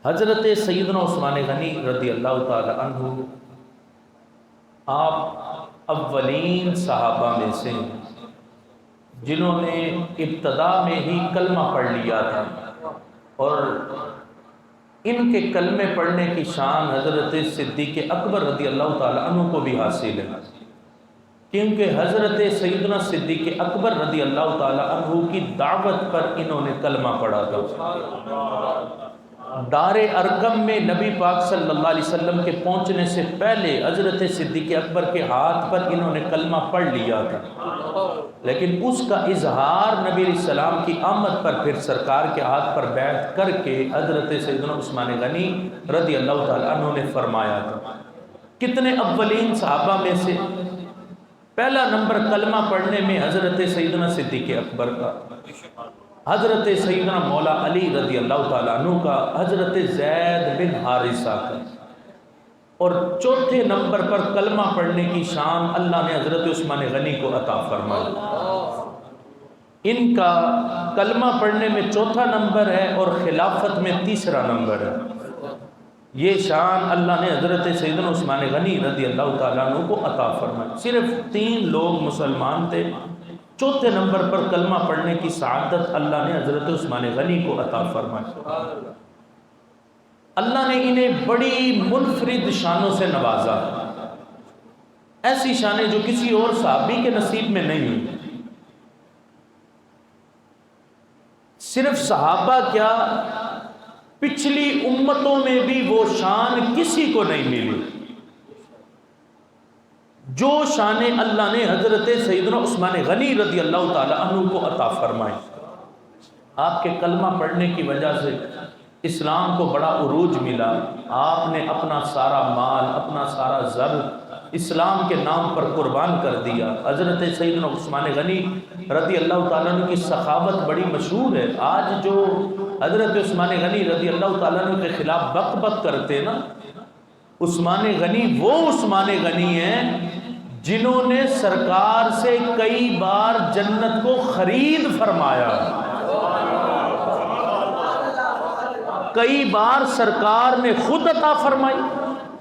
حضرت سیدنا عثمان غنی رضی اللہ تعالی عنہ آپ اولین صحابہ میں سے جنہوں نے ابتدا میں ہی کلمہ پڑھ لیا تھا، اور ان کے کلمے پڑھنے کی شان حضرت صدیق اکبر رضی اللہ تعالی عنہ کو بھی حاصل ہے، کیونکہ حضرت سیدنا صدیق اکبر رضی اللہ تعالی عنہ کی دعوت پر انہوں نے کلمہ پڑھا تھا۔ دار ارقم میں نبی پاک صلی اللہ علیہ وسلم کے پہنچنے سے پہلے حضرت صدیق اکبر کے ہاتھ پر انہوں نے کلمہ پڑھ لیا تھا، لیکن اس کا اظہار نبی علیہ السلام کی آمد پر پھر سرکار کے ہاتھ پر بیعت کر کے حضرت سیدنا عثمان غنی رضی اللہ تعالی عنہ نے فرمایا تھا۔ کتنے اولین صحابہ میں سے پہلا نمبر کلمہ پڑھنے میں حضرت سیدنا صدیق اکبر کا، حضرت سیدنا مولا علی رضی اللہ تعالیٰ عنہ کا، حضرت زید بن حارثہ کا، اور چوتھے نمبر پر کلمہ پڑھنے کی شان اللہ نے حضرت عثمان غنی کو عطا فرمائی۔ ان کا کلمہ پڑھنے میں چوتھا نمبر ہے اور خلافت میں تیسرا نمبر ہے۔ یہ شان اللہ نے حضرت سیدنا عثمان غنی رضی اللہ تعالیٰ عنہ کو عطا فرمائی۔ صرف 3 لوگ مسلمان تھے، چوتھے نمبر پر کلمہ پڑھنے کی سعادت اللہ نے حضرت عثمان غنی کو عطا فرمائی۔ اللہ نے انہیں بڑی منفرد شانوں سے نوازا، ایسی شانیں جو کسی اور صحابی کے نصیب میں نہیں ہوئی۔ صرف صحابہ کیا، پچھلی امتوں میں بھی وہ شان کسی کو نہیں ملی جو شان اللہ نے حضرت سیدنا عثمان غنی رضی اللہ تعالی عنہ کو عطا فرمائی۔ آپ کے کلمہ پڑھنے کی وجہ سے اسلام کو بڑا عروج ملا۔ آپ نے اپنا سارا مال، اپنا سارا زر اسلام کے نام پر قربان کر دیا۔ حضرت سیدنا عثمان غنی رضی اللہ تعالیٰ عنہ کی سخاوت بڑی مشہور ہے۔ آج جو حضرت عثمان غنی رضی اللہ تعالیٰ عنہ کے خلاف بک بک کرتے نا، عثمان غنی وہ عثمان غنی ہیں جنہوں نے سرکار سے کئی بار جنت کو خرید فرمایا، کئی بار سرکار نے خود عطا فرمائی،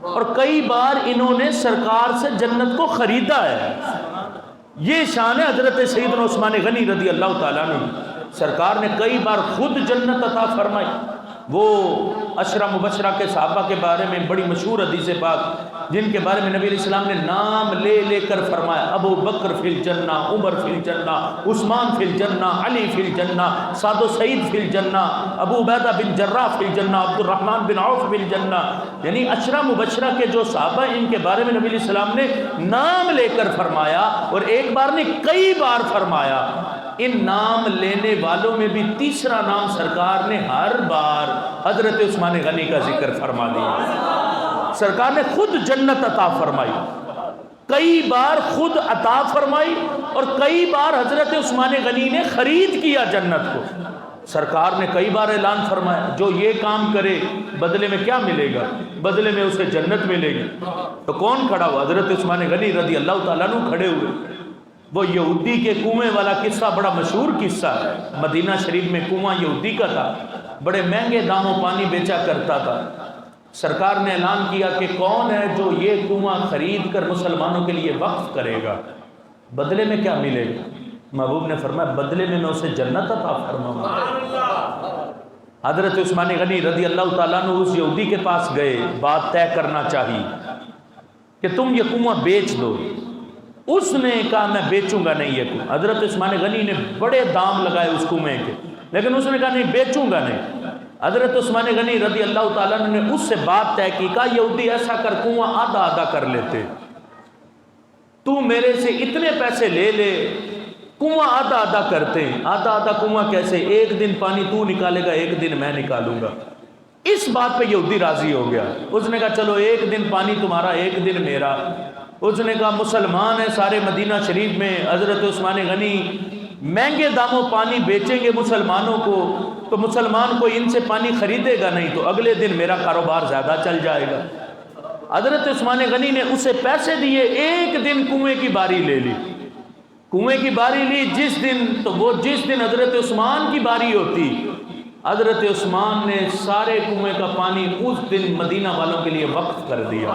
اور کئی بار انہوں نے سرکار سے جنت کو خریدا ہے۔ یہ شان ہے حضرت سیدنا عثمان غنی رضی اللہ تعالیٰ عنہ۔ سرکار نے کئی بار خود جنت عطا فرمائی۔ وہ عشرہ مبشرہ کے صحابہ کے بارے میں بڑی مشہور حدیث پاک، جن کے بارے میں نبی علیہ السلام نے نام لے لے کر فرمایا، ابو بکر فی الجنہ، عمر فی الجنہ، عثمان فی الجنہ، علی فی الجنہ، سعد و سعید فی الجنہ، ابو عبیدہ بن جراح فی الجنہ، عبد الرحمن بن عوف فی الجنہ۔ یعنی عشرہ مبشرہ کے جو صحابہ، ان کے بارے میں نبی علیہ السلام نے نام لے کر فرمایا، اور ایک بار نہیں کئی بار فرمایا۔ ان نام لینے والوں میں بھی تیسرا نام سرکار نے ہر بار حضرت عثمان غنی کا ذکر فرما دیا۔ سرکار نے خود جنت عطا فرمائی، کئی بار خود عطا فرمائی، اور کئی بار حضرت عثمان غنی نے خرید کیا جنت کو۔ سرکار نے کئی بار اعلان فرمایا، جو یہ کام کرے بدلے میں کیا ملے گا؟ بدلے میں اسے جنت ملے گی۔ تو کون کھڑا ہوا؟ حضرت عثمان غنی رضی اللہ تعالیٰ عنہ کھڑے ہوئے۔ وہ یہودی کے کنویں والا قصہ بڑا مشہور قصہ ہے۔ مدینہ شریف میں کنواں یہودی کا تھا، بڑے مہنگے داموں پانی بیچا کرتا تھا۔ سرکار نے اعلان کیا کہ کون ہے جو یہ کنواں خرید کر مسلمانوں کے لیے وقف کرے گا، بدلے میں کیا ملے گا؟ محبوب نے فرمایا، بدلے میں اسے جنت عطا فرماؤں گا۔ حضرت عثمان غنی رضی اللہ تعالیٰ عنہ اس یہودی کے پاس گئے، بات طے کرنا چاہیے کہ تم یہ کنواں بیچ دو۔ اس نے کہا میں بیچوں گا نہیں یہ کنواں۔ حضرت عثمان غنی نے بڑے دام لگائے اس کنویں کے، لیکن اس نے کہا نہیں بیچوں گا نہیں۔ حضرت عثمان غنی رضی اللہ تعالیٰ عنہ نے اس سے بات طے کی، کہا یہودی ایسا کر، کنواں آدھا آدھا کر لیتے، تو میرے سے اتنے پیسے لے لے، کنواں آدھا آدھا کرتے ہیں۔ آدھا آدھا کنواں کیسے؟ ایک دن پانی تو نکالے گا، ایک دن میں نکالوں گا۔ اس بات پہ یہودی راضی ہو گیا۔ اس نے کہا چلو ایک دن پانی تمہارا، ایک دن میرا۔ اس نے کہا مسلمان ہیں سارے مدینہ شریف میں، حضرت عثمان غنی مہنگے داموں پانی بیچیں گے مسلمانوں کو، تو مسلمان کوئی ان سے پانی خریدے گا نہیں، تو اگلے دن میرا کاروبار زیادہ چل جائے گا۔ حضرت عثمان غنی نے اسے پیسے دیے، ایک دن کنویں کی باری لے لی۔ کنویں کی باری لی جس دن، تو وہ جس دن حضرت عثمان کی باری ہوتی حضرت عثمان نے سارے کنویں کا پانی اس دن مدینہ والوں کے لیے وقف کر دیا۔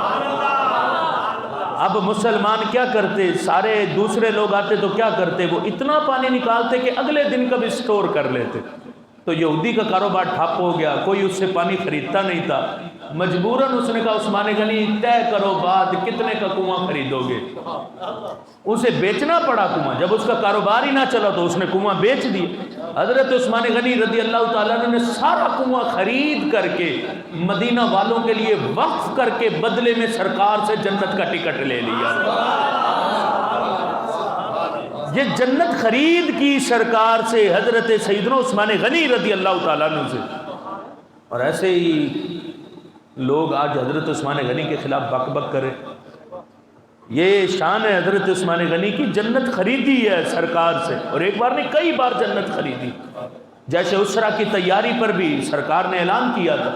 اب مسلمان کیا کرتے، سارے دوسرے لوگ آتے تو کیا کرتے، وہ اتنا پانی نکالتے کہ اگلے دن کا بھی سٹور کر لیتے۔ تو یہودی کا کاروبار ٹھپ ہو گیا، کوئی اس سے پانی خریدتا نہیں تھا، مجبوراً اس نے کہا عثمان غنی طے کرو بات کتنے کا کنواں خریدو گے۔ اسے بیچنا پڑا کنواں، جب اس کا کاروبار ہی نہ چلا تو اس نے کنواں بیچ دیا۔ حضرت عثمان غنی رضی اللہ تعالیٰ عنہ نے سارا کنواں خرید کر کے مدینہ والوں کے لیے وقف کر کے بدلے میں سرکار سے جنت کا ٹکٹ لے لیا۔ یہ جنت خرید کی سرکار سے، حضرت سیدنا عثمان غنی رضی اللہ تعالیٰ عنہ سے۔ اور ایسے ہی لوگ آج حضرت عثمان غنی کے خلاف بک بک کرے، یہ شان ہے حضرت عثمان غنی کی، جنت خریدی ہے سرکار سے، اور ایک بار نہیں کئی بار جنت خریدی۔ جیسے اسرا کی تیاری پر بھی سرکار نے اعلان کیا تھا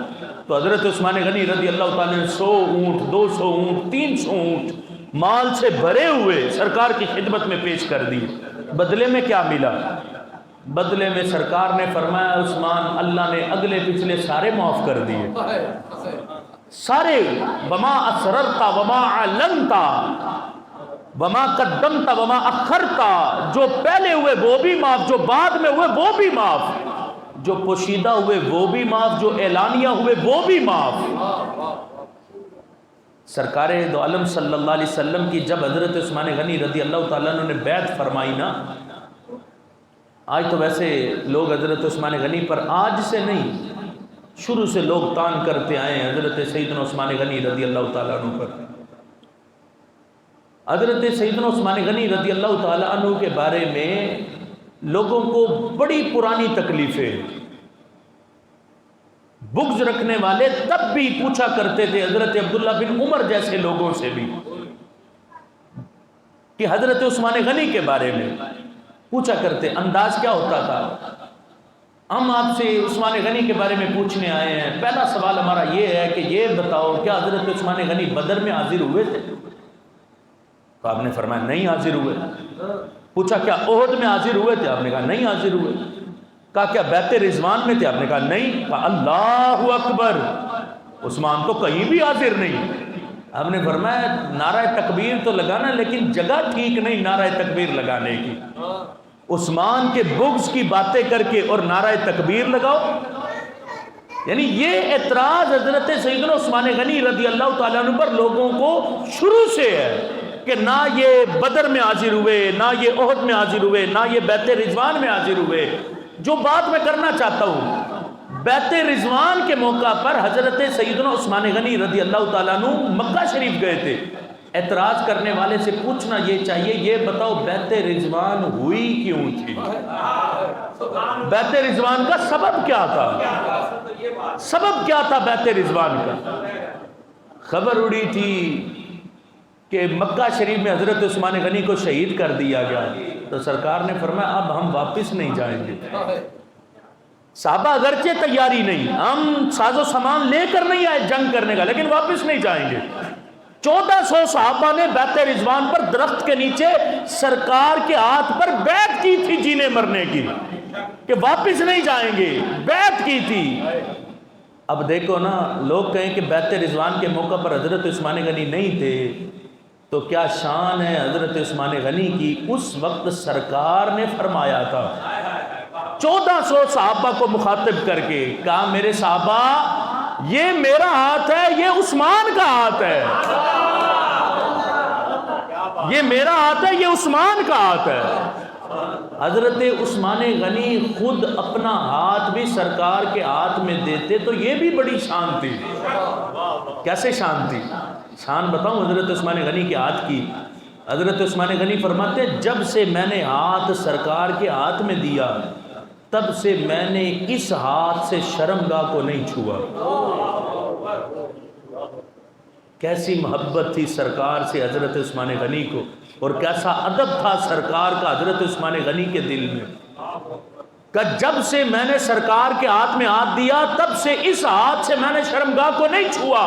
تو حضرت عثمان غنی رضی اللہ تعالیٰ نے 100 اونٹ 200 اونٹ 300 اونٹ مال سے بھرے ہوئے سرکار کی خدمت میں پیش کر دی۔ بدلے میں کیا ملا؟ بدلے میں سرکار نے فرمایا عثمان اللہ نے اگلے پچھلے سارے معاف کر دیے، سارے، وما اسررتا وما علنتا وما قدمتا وما اخرتا، جو پہلے ہوئے وہ بھی معاف، جو بعد میں ہوئے وہ بھی معاف، جو پوشیدہ ہوئے وہ بھی معاف، جو اعلانیہ ہوئے وہ بھی معاف۔ سرکار دو عالم صلی اللہ علیہ وسلم کی جب حضرت عثمان غنی رضی اللہ تعالیٰ عنہ نے بیعت فرمائی نا، آج تو ویسے لوگ حضرت عثمان غنی پر آج سے نہیں، شروع سے لوگ تان کرتے آئے ہیں حضرت سیدنا عثمان غنی رضی اللہ تعالیٰ عنہ پر۔ حضرت سیدنا عثمان غنی رضی اللہ تعالیٰ عنہ کے بارے میں لوگوں کو بڑی پرانی تکلیفیں، بغض رکھنے والے تب بھی پوچھا کرتے تھے حضرت عبداللہ بن عمر جیسے لوگوں سے بھی کہ حضرت عثمان غنی کے بارے میں پوچھا کرتے۔ انداز کیا ہوتا تھا، ہم آپ سے عثمان غنی کے بارے میں پوچھنے آئے ہیں، پہلا سوال ہمارا یہ ہے کہ یہ بتاؤ کیا حضرت عثمان غنی بدر میں حاضر ہوئے تھے؟ تو آپ نے فرمایا نہیں حاضر ہوئے۔ پوچھا کیا احد میں حاضر ہوئے تھے؟ آپ نے کہا نہیں حاضر ہوئے۔ کہا کیا بیعت رضوان میں تھے؟ آپ نے کہا نہیں۔ کہا اللہ اکبر، عثمان تو کہیں بھی حاضر نہیں۔ آپ نے فرمایا نعرہ تکبیر تو لگانا لیکن جگہ ٹھیک نہیں نعرہ تکبیر لگانے کی، عثمان کے بغض کی باتیں کر کے اور نعرہ تکبیر لگاؤ۔ یعنی یہ اعتراض حضرت سیدنا عثمان غنی رضی اللہ تعالیٰ عنہ پر لوگوں کو شروع سے ہے کہ نہ یہ بدر میں حاضر ہوئے، نہ یہ احد میں حاضر ہوئے، نہ یہ بیعت رضوان میں حاضر ہوئے۔ جو بات میں کرنا چاہتا ہوں، بیعت رضوان کے موقع پر حضرت سیدنا عثمان غنی رضی اللہ تعالیٰ عنہ مکہ شریف گئے تھے۔ اعتراض کرنے والے سے پوچھنا یہ چاہیے یہ بتاؤ بیعت رضوان ہوئی کیوں تھی؟ بیعت رضوان کا سبب کیا تھا؟ سبب کیا تھا بیعت رضوان کا؟ خبر اڑی تھی کہ مکہ شریف میں حضرت عثمان غنی کو شہید کر دیا گیا، تو سرکار نے فرمایا اب ہم واپس نہیں جائیں گے۔ صحابہ اگرچہ تیاری نہیں، ہم ساز و سامان لے کر نہیں آئے جنگ کرنے کا، لیکن واپس نہیں جائیں گے۔ 1400 صحابہ نے بیعت رضوان پر درخت کے نیچے سرکار کے ہاتھ پر بیعت کی تھی جینے مرنے کی کہ واپس نہیں جائیں گے، بیعت کی تھی۔ اب دیکھو نا، لوگ کہیں کہ بیعت رضوان کے موقع پر حضرت عثمان غنی نہیں تھے، تو کیا شان ہے حضرت عثمان غنی کی، اس وقت سرکار نے فرمایا تھا 1400 صحابہ کو مخاطب کر کے، کہا میرے صحابہ یہ میرا ہاتھ ہے، یہ عثمان کا ہاتھ ہے، یہ میرا ہاتھ ہے، یہ عثمان کا ہاتھ ہے۔ حضرت عثمان غنی خود اپنا ہاتھ بھی سرکار کے ہاتھ میں دیتے تو یہ بھی بڑی شان تھی۔ کیسے شان تھی؟ شان بتاؤں حضرت عثمان غنی کے ہاتھ کی۔ حضرت عثمان غنی فرماتے جب سے میں نے ہاتھ سرکار کے ہاتھ میں دیا تب سے میں نے اس ہاتھ سے شرمگاہ کو نہیں چھوا۔ کیسی محبت تھی سرکار سے حضرت عثمان غنی کو، اور کیسا ادب تھا سرکار کا حضرت عثمان غنی کے دل میں، کہ جب سے میں نے سرکار کے ہاتھ میں ہاتھ دیا تب سے اس ہاتھ سے میں نے شرمگاہ کو نہیں چھوا۔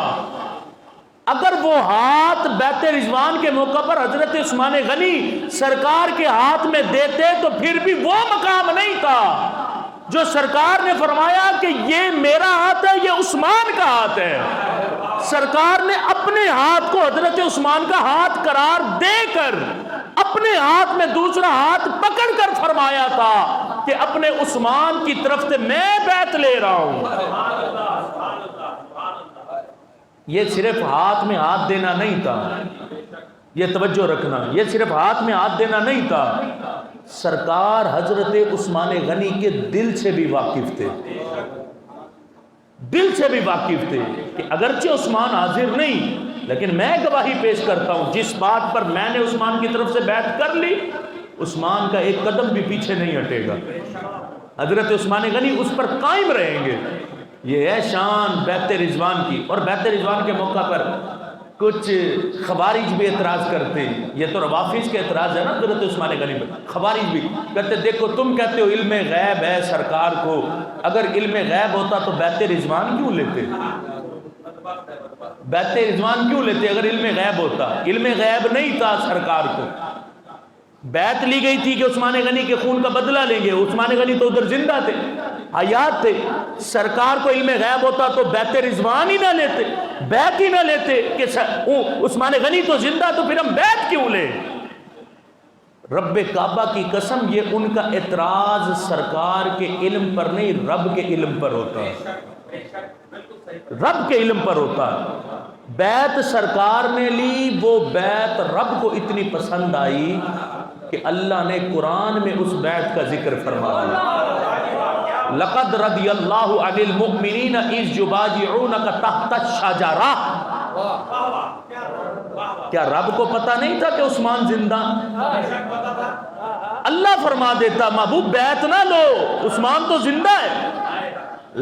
اگر وہ ہاتھ بیعت رضوان کے موقع پر حضرت عثمان غنی سرکار کے ہاتھ میں دیتے تو پھر بھی وہ مقام نہیں تھا جو سرکار نے فرمایا کہ یہ میرا ہاتھ ہے، یہ عثمان کا ہاتھ ہے، سرکار نے اپنے ہاتھ کو حضرت عثمان کا ہاتھ قرار دے کر اپنے ہاتھ میں دوسرا ہاتھ پکڑ کر فرمایا تھا کہ اپنے عثمان کی طرف سے میں بیعت لے رہا ہوں۔ یہ صرف ہاتھ میں ہاتھ دینا نہیں تھا، یہ توجہ رکھنا، یہ صرف ہاتھ میں ہاتھ دینا نہیں تھا، سرکار حضرت عثمان غنی کے دل سے بھی واقف تھے، دل سے بھی واقف تھے کہ اگرچہ عثمان حاضر نہیں لیکن میں گواہی پیش کرتا ہوں، جس بات پر میں نے عثمان کی طرف سے بیعت کر لی عثمان کا ایک قدم بھی پیچھے نہیں ہٹے گا، حضرت عثمان غنی اس پر قائم رہیں گے۔ یہ ہے شان بیعت رضوان کی۔ اور بیعت رضوان کے موقع پر کچھ خوارج بھی اعتراض کرتے ہیں، یہ تو روافض کے اعتراض ہے نا حضرت عثمان غنی پر، خوارج بھی کہتے دیکھو تم کہتے ہو علم غیب ہے سرکار کو، اگر علم غیب ہوتا تو بیعت رضوان کیوں لیتے، بیعت رضوان کیوں لیتے اگر علم غیب ہوتا؟ علم غیب نہیں تھا سرکار کو، بیعت لی گئی تھی کہ عثمان غنی کے خون کا بدلہ لیں گے، عثمان غنی تو ادھر زندہ تھے، حیات تھے، سرکار کو علم غیب ہوتا تو بیعت رضوان ہی نہ لیتے، بیعت ہی نہ لیتے کہ عثمان غنی تو زندہ تو پھر ہم بیعت کیوں لیں؟ رب کعبہ کی قسم یہ ان کا اعتراض سرکار کے علم پر نہیں رب کے علم پر ہوتا ہے، رب کے علم پر ہوتا ہے۔ بیعت سرکار نے لی، وہ بیعت رب کو اتنی پسند آئی کہ اللہ نے قرآن میں اس بیعت کا ذکر فرمایا، لقد رضی اللہ عن المؤمنین اذ یبایعونک تحت الشجرہ۔ کیا رب کو پتہ نہیں تھا کہ عثمان زندہ؟ اللہ فرما دیتا محبوب بیعت نہ لو، عثمان تو زندہ ہے،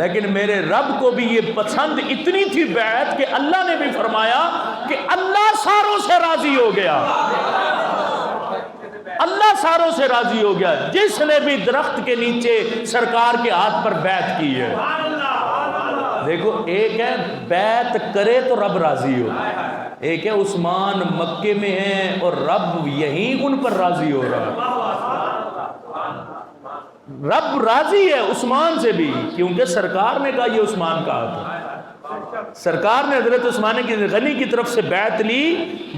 لیکن میرے رب کو بھی یہ پسند اتنی تھی بیعت کہ اللہ نے بھی فرمایا کہ اللہ ساروں سے راضی ہو گیا، اللہ ساروں سے راضی ہو گیا جس نے بھی درخت کے نیچے سرکار کے ہاتھ پر بیعت کی ہے۔ دیکھو ایک ہے بیعت کرے تو رب راضی ہو، ایک ہے عثمان مکے میں ہیں اور رب یہیں ان پر راضی ہو رہا ہے، رب راضی ہے عثمان سے بھی کیونکہ سرکار نے کہا یہ عثمان کا ہاتھ ہے، سرکار نے حضرت عثمان غنی کی طرف سے بیعت لی۔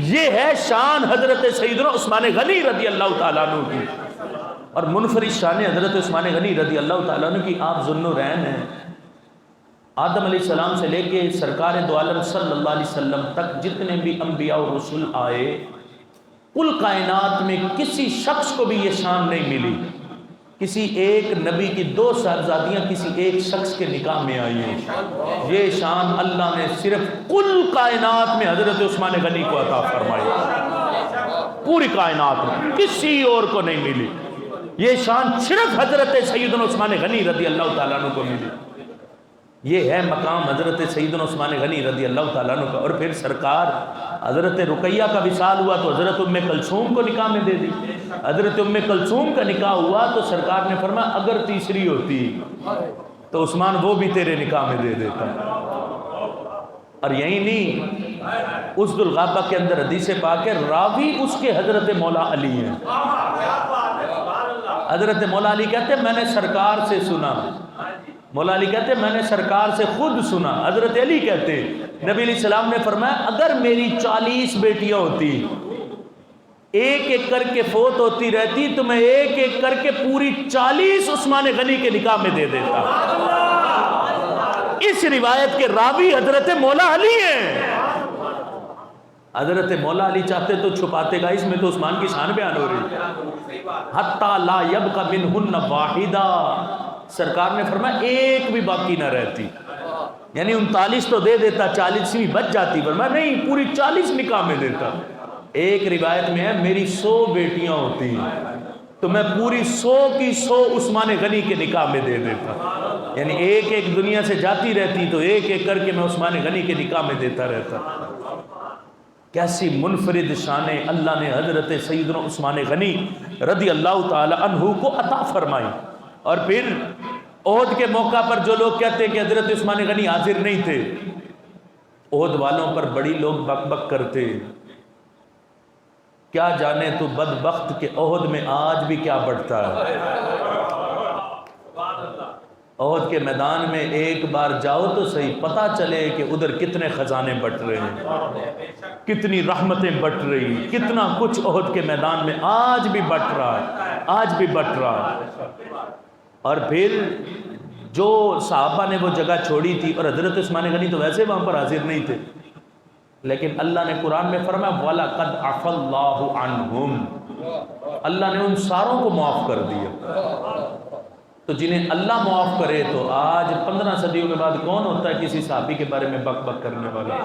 یہ ہے شان حضرت سیدنا عثمان غنی رضی اللہ تعالیٰ عنہ کی، اور منفرد شان حضرت عثمان غنی رضی اللہ تعالیٰ عنہ کی۔ آپ ذوالنورین ہیں، آدم علیہ السلام سے لے کے سرکار دو عالم صلی اللہ علیہ وسلم تک جتنے بھی انبیاء و رسول آئے، کل کائنات میں کسی شخص کو بھی یہ شان نہیں ملی، کسی ایک نبی کی 2 صاحبزادیاں کسی ایک شخص کے نکاح میں آئی ہیں، یہ شان اللہ نے صرف کل کائنات میں حضرت عثمان غنی کو عطا فرمائی، پوری کائنات میں کسی اور کو نہیں ملی، یہ شان صرف حضرت سیدنا عثمان غنی رضی اللہ تعالیٰ عنہ کو ملی۔ یہ ہے مقام حضرت سیدنا عثمان غنی رضی اللہ تعالیٰ عنہ کا۔ اور پھر سرکار حضرت رقیہ کا وصال ہوا تو حضرت ام کلثوم کو نکاح میں دے دی، حضرت ام کلثوم کا نکاح ہوا تو سرکار نے فرمایا اگر تیسری ہوتی تو عثمان وہ بھی تیرے نکاح میں دے دیتا۔ اور یہی نہیں، اس ذوالغابہ کے اندر حدیث پاک ہے، راوی اس کے حضرت مولا علی ہیں، حضرت مولا علی کہتے ہیں میں نے سرکار سے سنا، مولا علی کہتے ہیں میں نے سرکار سے خود سنا، حضرت علی کہتے ہیں نبی علیہ السلام نے فرمایا اگر میری 40 بیٹیاں ہوتی، ایک ایک کر کے فوت ہوتی رہتی تو میں ایک ایک کر کے پوری 40 عثمان غنی کے نکاح میں دے دیتا۔ اس روایت کے راوی حضرت مولا علی ہیں، حضرت مولا علی چاہتے تو چھپاتے گا، اس میں تو عثمان کی شان بیان ہو رہی، حتی لا یبقى منہن واحدہ، سرکار نے فرمایا ایک بھی باقی نہ رہتی، یعنی 39 تو دے دیتا، 40ویں بچ جاتی، فرمایا نہیں پوری 40 نکاح میں دیتا۔ ایک روایت میں ہے میری 100 بیٹیاں ہوتی تو میں پوری 100 کی 100 عثمان غنی کے نکاح میں دے دیتا، یعنی ایک ایک دنیا سے جاتی رہتی تو ایک ایک کر کے میں عثمان غنی کے نکاح میں دیتا رہتا۔ کیسی منفرد شانیں اللہ نے حضرت سیدنا عثمان غنی رضی اللہ تعالی عنہ کو عطا فرمائی۔ اور پھر احد کے موقع پر جو لوگ کہتے ہیں کہ حضرت عثمان غنی حاضر نہیں تھے، احد والوں پر بڑی لوگ بک بک کرتے، کیا جانے تو بدبخت کہ احد میں آج بھی کیا بڑھتا ہے۔ احد کے میدان میں ایک بار جاؤ تو صحیح، پتہ چلے کہ ادھر کتنے خزانے بٹ رہے ہیں، کتنی رحمتیں بٹ رہی، کتنا کچھ احد کے میدان میں آج بھی بٹ رہا ہے، آج بھی بٹ رہا ہے۔ اور پھر جو صحابہ نے وہ جگہ چھوڑی تھی، اور حضرت عثمان غنی تو ویسے وہاں پر حاضر نہیں تھے، لیکن اللہ نے قرآن میں فرمایا وَلَقَدْ عَفَا اللَّهُ عَنْهُمْ، اللہ نے ان ساروں کو معاف کر دیا۔ تو جنہیں اللہ معاف کرے تو آج 15 صدیوں کے بعد کون ہوتا ہے کسی صحابی کے بارے میں بک بک کرنے والا؟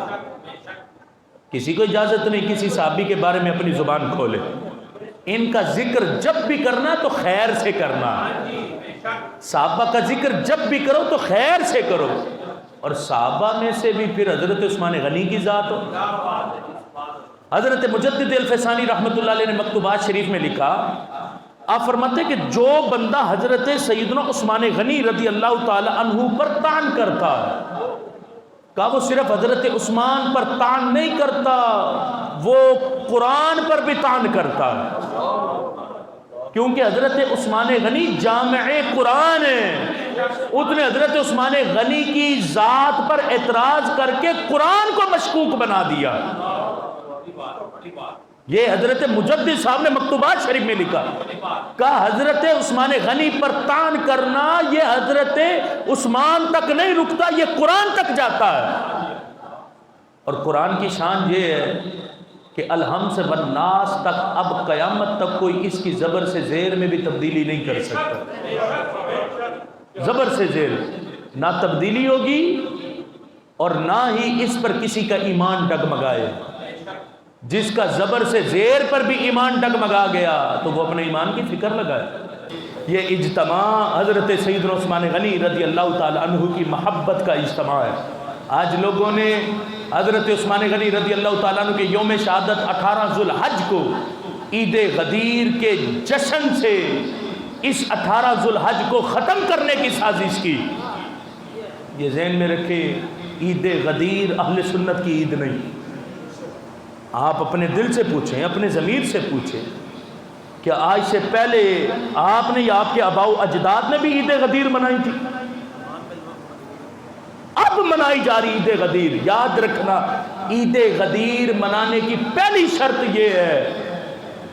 کسی کو اجازت نہیں کسی صحابی کے بارے میں اپنی زبان کھولے۔ ان کا ذکر جب بھی کرنا تو خیر سے کرنا، صحابہ کا ذکر جب بھی کرو تو خیر سے کرو۔ اور صحابہ میں سے بھی پھر حضرت عثمان غنی کی ذات ہو۔ حضرت مجدد الفسانی رحمۃ اللہ علیہ نے مکتوبات شریف میں لکھا، آپ فرماتے کہ جو بندہ حضرت سیدنا عثمان غنی رضی اللہ تعالی عنہ پر طعن کرتا ہے، کہا وہ صرف حضرت عثمان پر طعن نہیں کرتا، وہ قرآن پر بھی طعن کرتا ہے، کیونکہ حضرت عثمان غنی جامع قرآن ہے۔ اس نے حضرت عثمان غنی کی ذات پر اعتراض کر کے قرآن کو مشکوک بنا دیا۔ یہ حضرت مجدد صاحب نے مکتوبات شریف میں لکھا، کہا حضرت عثمان غنی پر طعن کرنا یہ حضرت عثمان تک نہیں رکتا، یہ قرآن تک جاتا ہے۔ اور قرآن کی شان یہ ہے کہ الحم سے والناس تک اب قیامت تک کوئی اس کی زبر سے زیر میں بھی تبدیلی نہیں کر سکتا۔ زبر سے زیر نہ تبدیلی ہوگی اور نہ ہی اس پر کسی کا ایمان ڈگمگائے۔ جس کا زبر سے زیر پر بھی ایمان ڈگمگا گیا تو وہ اپنے ایمان کی فکر لگائے۔ یہ اجتماع حضرت سیدنا عثمان غنی رضی اللہ تعالی عنہ کی محبت کا اجتماع ہے۔ آج لوگوں نے حضرت عثمان غنی رضی اللہ تعالیٰ عنہ کے یوم شہادت 18 ذوالحج کو عید غدیر کے جشن سے اس 18 ذوالحج کو ختم کرنے کی سازش کی۔ یہ ذہن میں رکھے، عید غدیر اہل سنت کی عید نہیں۔ آپ اپنے دل سے پوچھیں، اپنے ضمیر سے پوچھیں، کیا آج سے پہلے آپ نے یا آپ کے آباء و اجداد نے بھی عید غدیر منائی تھی؟ اب منائی جا رہی عید غدیر۔ یاد رکھنا، عید غدیر منانے کی پہلی شرط یہ ہے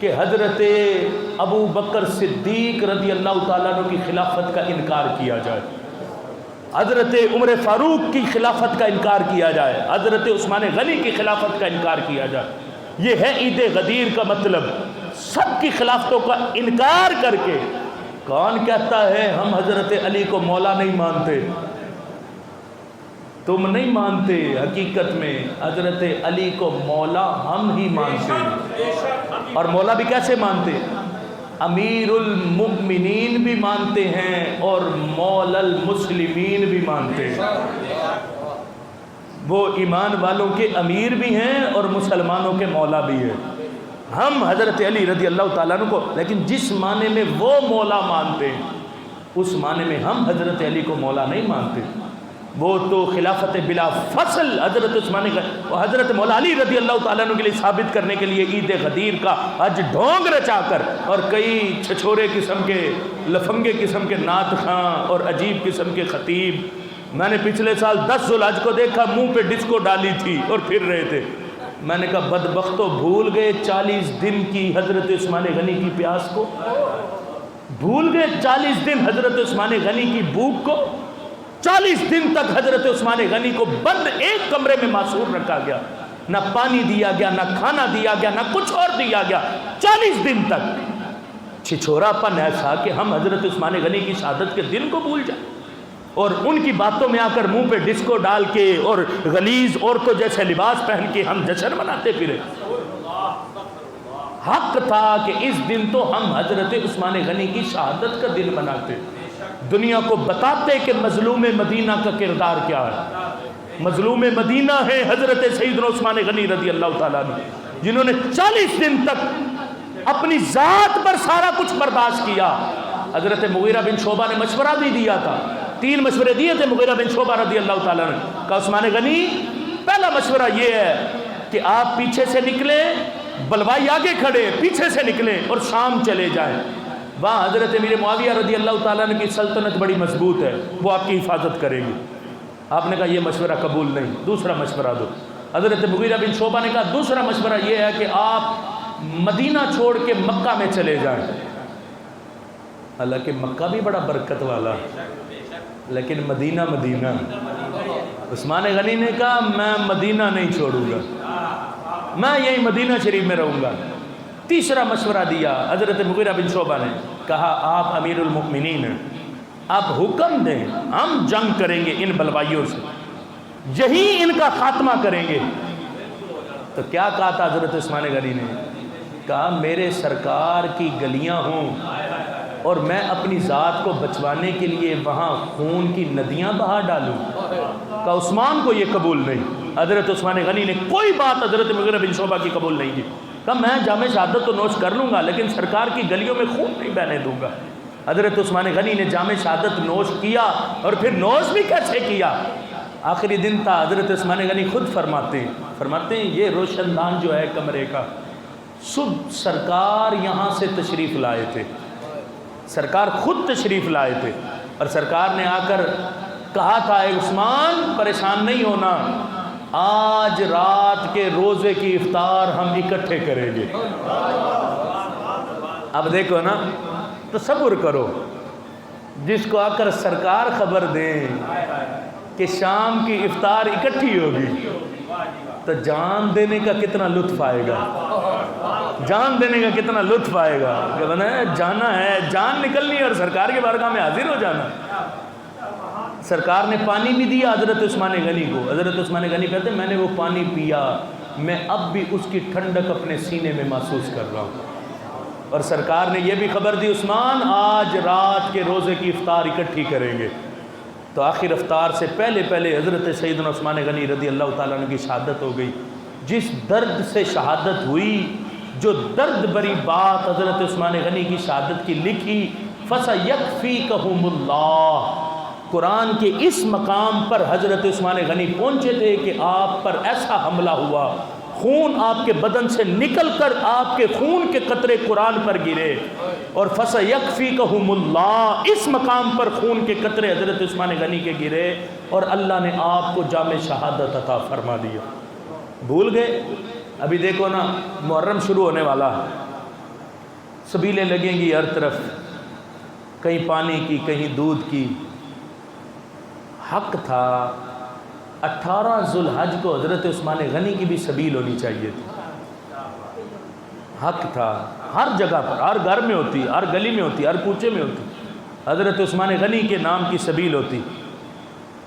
کہ حضرت ابو بکر صدیق رضی اللہ تعالیٰ عنہ کی خلافت کا انکار کیا جائے، حضرت عمر فاروق کی خلافت کا انکار کیا جائے، حضرت عثمان غنی کی خلافت کا انکار کیا جائے۔ یہ ہے عید غدیر کا مطلب۔ سب کی خلافتوں کا انکار کر کے کون کہتا ہے ہم حضرت علی کو مولا نہیں مانتے؟ تم نہیں مانتے، حقیقت میں حضرت علی کو مولا ہم ہی مانتے ہیں۔ اور مولا بھی کیسے مانتے؟ امیر المؤمنین بھی مانتے ہیں اور مولا المسلمین بھی مانتے ہیں۔ وہ ایمان والوں کے امیر بھی ہیں اور مسلمانوں کے مولا بھی ہیں۔ ہم حضرت علی رضی اللہ تعالیٰ عنہ کو، لیکن جس معنی میں وہ مولا مانتے ہیں اس معنی میں ہم حضرت علی کو مولا نہیں مانتے۔ وہ تو خلافت بلا فصل حضرت عثمان اور حضرت مولا علی رضی اللہ تعالیٰ عنہ کے لیے ثابت کرنے کے لیے عید غدیر کا حج ڈھونگ رچا کر اور کئی چھچورے قسم کے لفنگے قسم کے نعت خواں اور عجیب قسم کے خطیب، میں نے پچھلے سال 10 ذوالحج کو دیکھا منہ پہ ڈسکو ڈالی تھی اور پھر رہے تھے۔ میں نے کہا بدبختو بھول گئے 40 دن کی حضرت عثمان غنی کی پیاس کو، بھول گئے 40 دن حضرت عثمان غنی کی بھوک کو۔ 40 دن تک حضرت عثمان غنی کو بند ایک کمرے میں معصور رکھا گیا، نہ پانی دیا گیا، نہ کھانا دیا گیا، نہ کچھ اور دیا گیا۔ 40 دن تک چھچورا پن ایسا کہ ہم حضرت عثمان غنی کی شہادت کے دن کو بھول جائیں اور ان کی باتوں میں آ کر منہ پہ ڈسکو ڈال کے اور غلیظ عورتوں جیسے لباس پہن کے ہم جشن مناتے پھرے۔ حق تھا کہ اس دن تو ہم حضرت عثمان غنی کی شہادت کا دن مناتے، دنیا کو بتاتے کہ مظلوم مدینہ کا کردار کیا ہے۔ مظلوم مدینہ ہے حضرت سیدنا عثمان غنی رضی اللہ تعالیٰ عنہ، جنہوں نے 40 دن تک اپنی ذات پر سارا کچھ برداشت کیا۔ حضرت مغیرہ بن شعبہ نے مشورہ بھی دیا تھا، 3 مشورے دیے تھے مغیرہ بن شعبہ رضی اللہ تعالیٰ عنہ کا عثمان غنی۔ پہلا مشورہ یہ ہے کہ آپ پیچھے سے نکلیں، بلوائی آگے کھڑے، پیچھے سے نکلیں اور شام چلے جائیں۔ وہاں حضرت امیر معاویہ رضی اللہ تعالیٰ عنہ کی سلطنت بڑی مضبوط ہے، وہ آپ کی حفاظت کریں گی۔ آپ نے کہا یہ مشورہ قبول نہیں، دوسرا مشورہ دو۔ حضرت مغیرہ بن شعبہ نے کہا دوسرا مشورہ یہ ہے کہ آپ مدینہ چھوڑ کے مکہ میں چلے جائیں۔ حالانکہ مکہ بھی بڑا برکت والا ہے، لیکن مدینہ مدینہ۔ عثمان غنی نے کہا میں مدینہ نہیں چھوڑوں گا، میں یہی مدینہ شریف میں رہوں گا۔ تیسرا مشورہ دیا حضرت مغیرہ بن شعبہ نے، کہا آپ امیر المؤمنین ہیں، آپ حکم دیں، ہم جنگ کریں گے ان بلوائیوں سے، یہی ان کا خاتمہ کریں گے۔ تو کیا کہا تھا حضرت عثمان غنی نے؟ کہا میرے سرکار کی گلیاں ہوں اور میں اپنی ذات کو بچوانے کے لیے وہاں خون کی ندیاں بہا ڈالوں؟ کہا عثمان کو یہ قبول نہیں۔ حضرت عثمان غنی نے کوئی بات حضرت مغیرہ بن شعبہ کی قبول نہیں کی۔ کہا میں جام شہادت تو نوش کر لوں گا لیکن سرکار کی گلیوں میں خون نہیں بہنے دوں گا۔ حضرت عثمان غنی نے جام شہادت نوش کیا، اور پھر نوش بھی کیسے کیا؟ آخری دن تھا، حضرت عثمان غنی خود فرماتے ہیں یہ روشن دان جو ہے کمرے کا، صبح سرکار یہاں سے تشریف لائے تھے، سرکار خود تشریف لائے تھے، اور سرکار نے آ کر کہا تھا اے عثمان پریشان نہیں ہونا، آج رات کے روزے کی افطار ہم اکٹھے کریں گے۔ اب دیکھو نا، تصور کرو جس کو آ کر سرکار خبر دیں کہ شام کی افطار اکٹھی ہوگی، تو جان دینے کا کتنا لطف آئے گا، جان دینے کا کتنا لطف آئے گا کہ بنا جانا ہے، جان نکلنی ہے اور سرکار کے بارگاہ میں حاضر ہو جانا۔ سرکار نے پانی بھی دیا حضرت عثمان غنی کو۔ حضرت عثمان غنی کہتے ہیں میں نے وہ پانی پیا، میں اب بھی اس کی ٹھنڈک اپنے سینے میں محسوس کر رہا ہوں۔ اور سرکار نے یہ بھی خبر دی عثمان آج رات کے روزے کی افطار اکٹھی کریں گے۔ تو آخر افطار سے پہلے حضرت سیدنا عثمان غنی رضی اللہ تعالیٰ عنہ کی شہادت ہو گئی۔ جس درد سے شہادت ہوئی، جو درد بری بات حضرت عثمان غنی کی شہادت کی لکھی، فَسَيَكْفِيكَهُمُ اللَّهُ، قرآن کے اس مقام پر حضرت عثمان غنی پہنچے تھے کہ آپ پر ایسا حملہ ہوا، خون آپ کے بدن سے نکل کر آپ کے خون کے قطرے قرآن پر گرے، اور فَسَيَكْفِيكَهُمُ اللَّهُ، اس مقام پر خون کے قطرے حضرت عثمان غنی کے گرے، اور اللہ نے آپ کو جام شہادت عطا فرما دیا۔ بھول گئے؟ ابھی دیکھو نا، محرم شروع ہونے والا ہے، سبیلیں لگیں گی ہر طرف، کہیں پانی کی کہیں دودھ کی۔ حق تھا 18 ذوالحج کو حضرت عثمان غنی کی بھی سبیل ہونی چاہیے تھی، حق تھا، ہر جگہ پر، ہر گھر میں ہوتی، ہر گلی میں ہوتی، ہر کوچے میں ہوتی، حضرت عثمان غنی کے نام کی سبیل ہوتی۔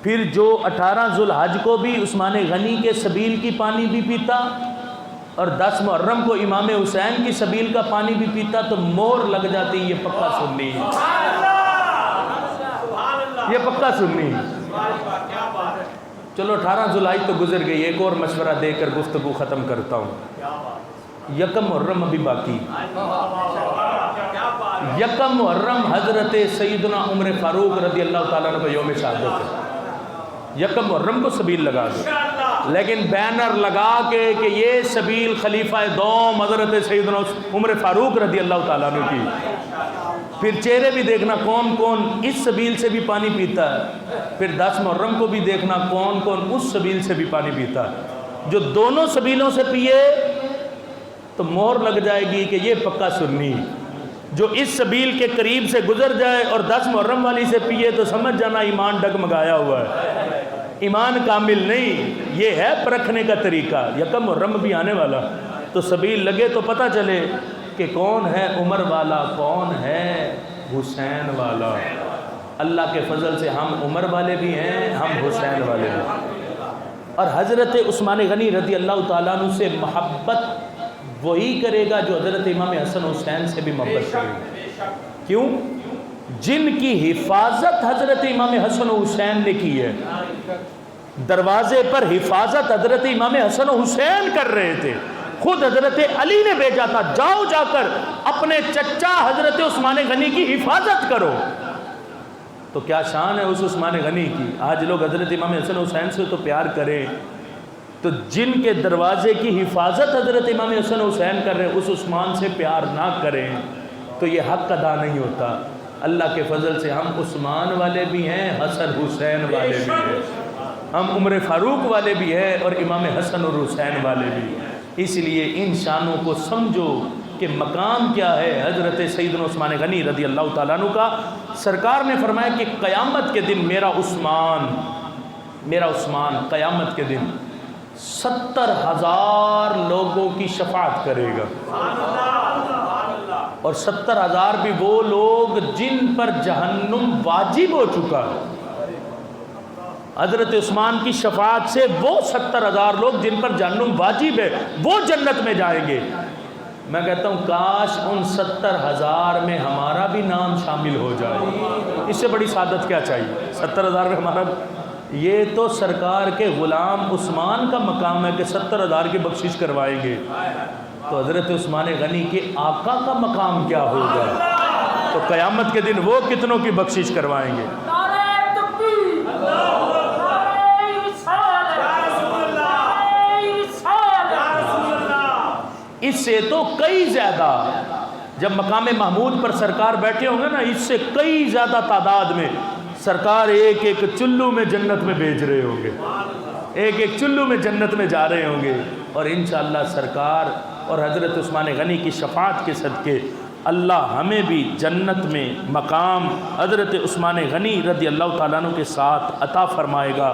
پھر جو 18 ذوالحج کو بھی عثمان غنی کے سبیل کی پانی بھی پیتا، اور 10 محرم کو امام حسین کی سبیل کا پانی بھی پیتا، تو مہر لگ جاتی یہ پکا سنی ہے، یہ پکا سنی ہے۔ چلو 18 ذوالحج تو گزر گئی، ایک اور مشورہ دے کر گفتگو ختم کرتا ہوں۔ یکم محرم ابھی باقی، یکم محرم حضرت سیدنا عمر فاروق رضی اللہ تعالیٰ عنہ کو یوم شہادت ہے، یکم محرم کو سبیل لگا دو، لیکن بینر لگا کے کہ یہ سبیل خلیفہ دوم حضرت سیدنا عمر فاروق رضی اللہ تعالیٰ عنہ کی۔ پھر چہرے بھی دیکھنا کون کون اس سبیل سے بھی پانی پیتا ہے، پھر 10 محرم کو بھی دیکھنا کون کون اس سبیل سے بھی پانی پیتا ہے۔ جو دونوں سبیلوں سے پیے تو مہر لگ جائے گی کہ یہ پکا سنی، جو اس سبیل کے قریب سے گزر جائے اور 10 محرم والی سے پیے تو سمجھ جانا ایمان ڈگمگایا ہوا ہے، ایمان کامل نہیں۔ یہ ہے پرکھنے کا طریقہ۔ یکم محرم بھی آنے والا، تو سبیل لگے تو پتہ چلے کہ کون ہے عمر والا، کون ہے حسین والا۔ اللہ کے فضل سے ہم عمر والے بھی ہیں، ہم حسین والے بھی ہیں، اور حضرت عثمان غنی رضی اللہ تعالیٰ عنہ سے محبت وہی کرے گا جو حضرت امام حسن حسین سے بھی محبت کرے گا۔ کیوں؟ جن کی حفاظت حضرت امام حسن حسین نے کی ہے، دروازے پر حفاظت حضرت امام حسن حسین کر رہے تھے، خود حضرت علی نے بھیجا تھا جاؤ جا کر اپنے چچا حضرت عثمان غنی کی حفاظت کرو۔ تو کیا شان ہے اس عثمان غنی کی۔ آج لوگ حضرت امام حسن حسین سے تو پیار کریں، تو جن کے دروازے کی حفاظت حضرت امام حسن حسین کر رہے ہیں اس عثمان سے پیار نہ کریں۔ تو یہ حق ادا نہیں ہوتا۔ اللہ کے فضل سے ہم عثمان والے بھی ہیں، حسن حسین والے بھی ہیں، ہم عمر فاروق والے بھی ہیں اور امام حسن اور حسین والے بھی ہیں۔ اس لیے ان شانوں کو سمجھو کہ مقام کیا ہے حضرت سیدنا عثمان غنی رضی اللہ تعالیٰ عنہ کا۔ سرکار نے فرمایا کہ قیامت کے دن میرا عثمان قیامت کے دن 70,000 لوگوں کی شفاعت کرے گا، اور 70,000 بھی وہ لوگ جن پر جہنم واجب ہو چکا ہے۔ حضرت عثمان کی شفاعت سے وہ 70,000 لوگ جن پر جہنم واجب ہے وہ جنت میں جائیں گے۔ میں کہتا ہوں کاش ان 70,000 میں ہمارا بھی نام شامل ہو جائے، اس سے بڑی سعادت کیا چاہیے؟ 70,000 میں ہمارا، یہ تو سرکار کے غلام عثمان کا مقام ہے کہ 70,000 کی بخشش کروائیں گے، تو حضرت عثمان غنی کے آقا کا مقام کیا ہوگا؟ تو قیامت کے دن وہ کتنوں کی بخشش کروائیں گے؟ اس سے تو کئی زیادہ، جب مقام محمود پر سرکار بیٹھے ہوں گے نا، اس سے کئی زیادہ تعداد میں سرکار ایک ایک چلو میں جنت میں بھیج رہے ہوں گے، ایک ایک چلو میں جنت میں جا رہے ہوں گے، اور انشاءاللہ سرکار اور حضرت عثمان غنی کی شفاعت کے صدقے اللہ ہمیں بھی جنت میں مقام حضرت عثمان غنی رضی اللہ تعالیٰ عنہ کے ساتھ عطا فرمائے گا۔